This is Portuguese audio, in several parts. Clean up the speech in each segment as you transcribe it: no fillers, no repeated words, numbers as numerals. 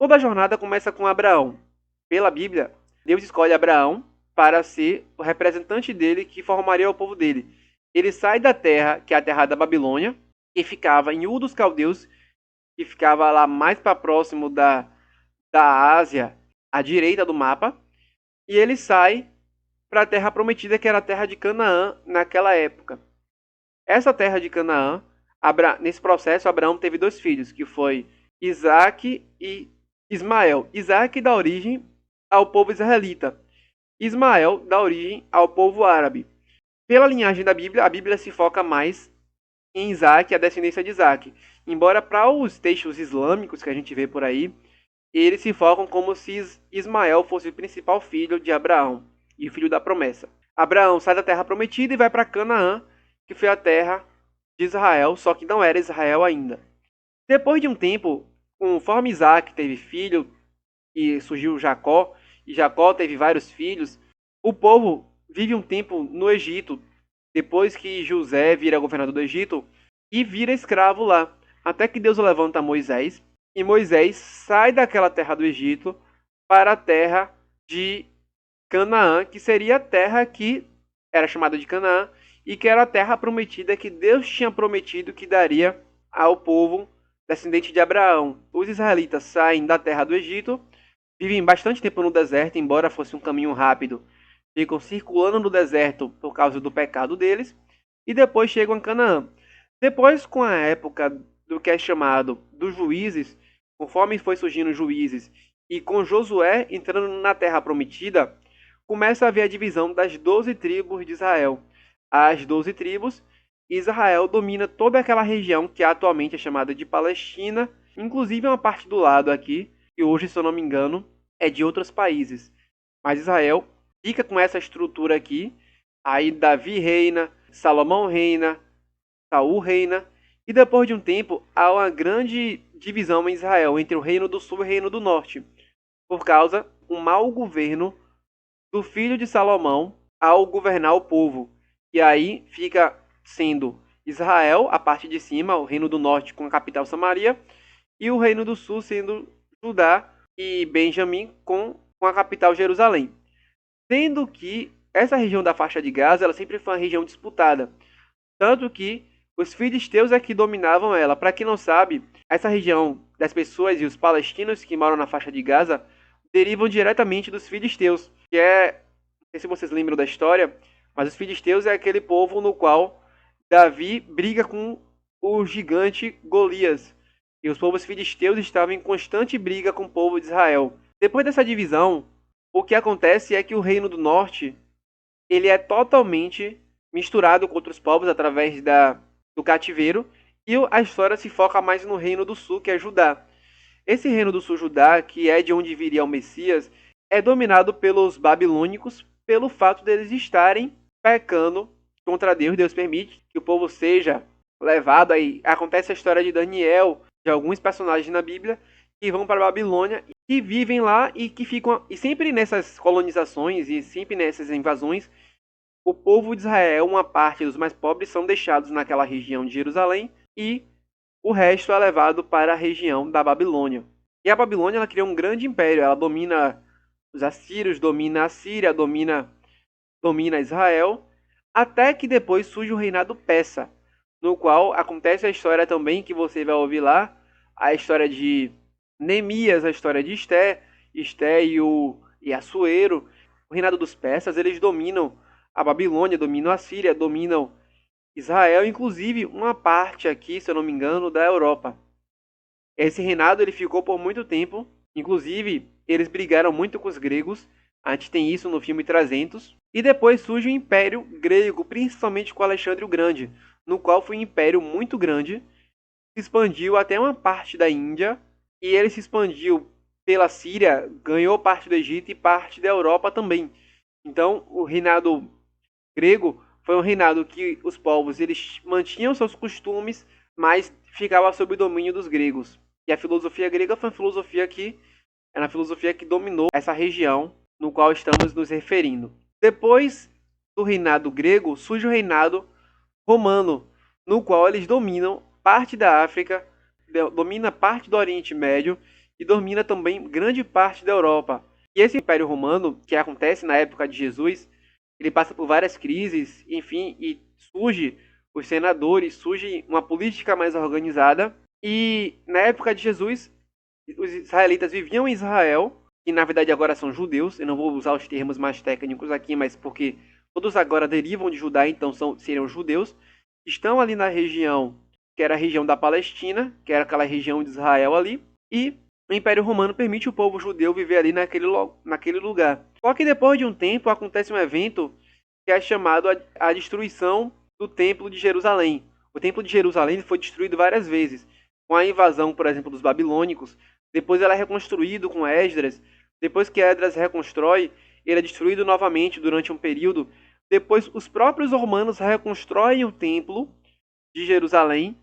Toda a jornada começa com Abraão. Pela Bíblia, Deus escolhe Abraão para ser o representante dele que formaria o povo dele. Ele sai da terra, que é a terra da Babilônia, que ficava em Ur dos Caldeus, que ficava lá mais para próximo da Ásia, à direita do mapa, e ele sai para a terra prometida, que era a terra de Canaã naquela época. Essa terra de Canaã, nesse processo, Abraão teve dois filhos, que foi Isaac e Ismael. Isaac dá origem ao povo israelita. Ismael dá origem ao povo árabe. Pela linhagem da Bíblia, a Bíblia se foca mais em Isaac, a descendência de Isaac. Embora para os textos islâmicos que a gente vê por aí, eles se focam como se Ismael fosse o principal filho de Abraão e o filho da promessa. Abraão sai da terra prometida e vai para Canaã, que foi a terra de Israel, só que não era Israel ainda. Depois de um tempo, conforme Isaac teve filho e surgiu Jacó, e Jacó teve vários filhos, o povo vive um tempo no Egito, depois que José vira governador do Egito e vira escravo lá, até que Deus levanta Moisés, e Moisés sai daquela terra do Egito para a terra de Canaã, que seria a terra que era chamada de Canaã, e que era a terra prometida que Deus tinha prometido que daria ao povo descendente de Abraão. Os israelitas saem da terra do Egito, vivem bastante tempo no deserto, embora fosse um caminho rápido, ficam circulando no deserto por causa do pecado deles, e depois chegam a Canaã. Depois, com a época do que é chamado dos juízes, conforme foi surgindo os juízes, e com Josué entrando na terra prometida, começa a haver a divisão das 12 tribos de Israel. As 12 tribos, Israel domina toda aquela região que atualmente é chamada de Palestina, inclusive uma parte do lado aqui, que hoje, se eu não me engano, é de outros países. Mas Israel fica com essa estrutura aqui, aí Davi reina, Salomão reina, Saul reina, e depois de um tempo há uma grande divisão em Israel entre o reino do sul e o reino do norte, por causa do mau governo do filho de Salomão ao governar o povo. E aí fica sendo Israel, a parte de cima, o reino do norte com a capital Samaria, e o reino do sul sendo Judá e Benjamim com a capital Jerusalém. Sendo que essa região da faixa de Gaza ela sempre foi uma região disputada. Tanto que os filisteus é que dominavam ela. Para quem não sabe, essa região das pessoas e os palestinos que moram na faixa de Gaza derivam diretamente dos filisteus, que é, não sei se vocês lembram da história, mas os filisteus é aquele povo no qual Davi briga com o gigante Golias. E os povos filisteus estavam em constante briga com o povo de Israel. Depois dessa divisão, o que acontece é que o reino do norte ele é totalmente misturado com outros povos através do cativeiro, e a história se foca mais no reino do sul, que é Judá. Esse reino do sul, Judá, que é de onde viria o Messias, é dominado pelos babilônicos pelo fato deles estarem pecando contra Deus. Deus permite que o povo seja levado aí. Acontece a história de Daniel, de alguns personagens na Bíblia que vão para a Babilônia e vivem lá e que ficam e sempre nessas colonizações e sempre nessas invasões o povo de Israel, uma parte dos mais pobres, são deixados naquela região de Jerusalém e o resto é levado para a região da Babilônia. E a Babilônia ela criou um grande império, ela domina os assírios, domina a Síria, domina Israel, até que depois surge o reinado persa, no qual acontece a história também que você vai ouvir lá, a história de Neemias, a história de Esté e Assuero. O reinado dos persas, eles dominam a Babilônia, dominam a Síria, dominam Israel, inclusive uma parte aqui, se eu não me engano, da Europa. Esse reinado ele ficou por muito tempo, inclusive eles brigaram muito com os gregos, a gente tem isso no filme 300, e depois surge o Império Grego, principalmente com Alexandre o Grande, no qual foi um império muito grande, se expandiu até uma parte da Índia, e ele se expandiu pela Síria, ganhou parte do Egito e parte da Europa também. Então, o reinado grego foi um reinado que os povos eles mantinham seus costumes, mas ficava sob o domínio dos gregos. E a filosofia grega foi uma filosofia que era a filosofia que dominou essa região no qual estamos nos referindo. Depois do reinado grego surge o reinado romano, no qual eles dominam parte da África, domina parte do Oriente Médio e domina também grande parte da Europa. E esse Império Romano, que acontece na época de Jesus, ele passa por várias crises, enfim, e surge os senadores, surge uma política mais organizada. E na época de Jesus, os israelitas viviam em Israel, que na verdade agora são judeus. Eu não vou usar os termos mais técnicos aqui, mas porque todos agora derivam de Judá, então seriam judeus. Estão ali na região, que era a região da Palestina, que era aquela região de Israel ali. E o Império Romano permite o povo judeu viver ali naquele lugar. Só que depois de um tempo acontece um evento que é chamado a destruição do Templo de Jerusalém. O Templo de Jerusalém foi destruído várias vezes, com a invasão, por exemplo, dos babilônicos. Depois ele é reconstruído com Esdras. Depois que Esdras reconstrói, ele é destruído novamente durante um período. Depois os próprios romanos reconstroem o Templo de Jerusalém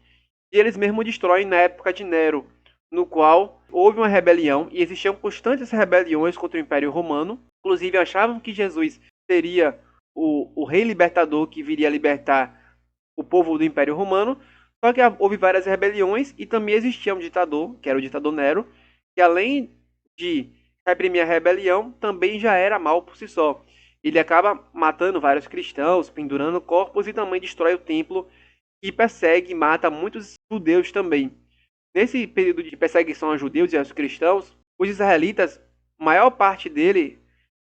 e eles mesmos destroem na época de Nero, no qual houve uma rebelião e existiam constantes rebeliões contra o Império Romano. Inclusive achavam que Jesus seria o rei libertador que viria libertar o povo do Império Romano. Só que houve várias rebeliões e também existia um ditador, que era o ditador Nero, que além de reprimir a rebelião, também já era mal por si só. Ele acaba matando vários cristãos, pendurando corpos e também destrói o templo e persegue e mata muitos judeus também. Nesse período de perseguição aos judeus e aos cristãos, os israelitas, maior parte dele,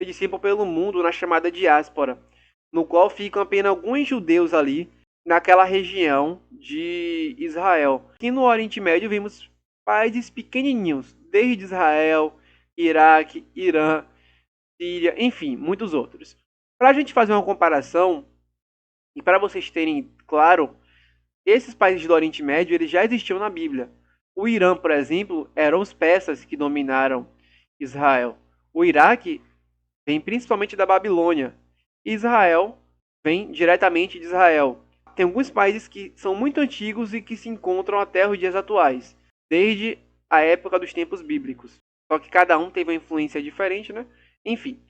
se dissipam pelo mundo na chamada diáspora, no qual ficam apenas alguns judeus ali, naquela região de Israel. E no Oriente Médio vimos países pequenininhos, desde Israel, Iraque, Irã, Síria, enfim, muitos outros. Para a gente fazer uma comparação, e para vocês terem claro, esses países do Oriente Médio eles já existiam na Bíblia. O Irã, por exemplo, eram os persas que dominaram Israel. O Iraque vem principalmente da Babilônia. Israel vem diretamente de Israel. Tem alguns países que são muito antigos e que se encontram até os dias atuais, desde a época dos tempos bíblicos. Só que cada um teve uma influência diferente, né? Enfim.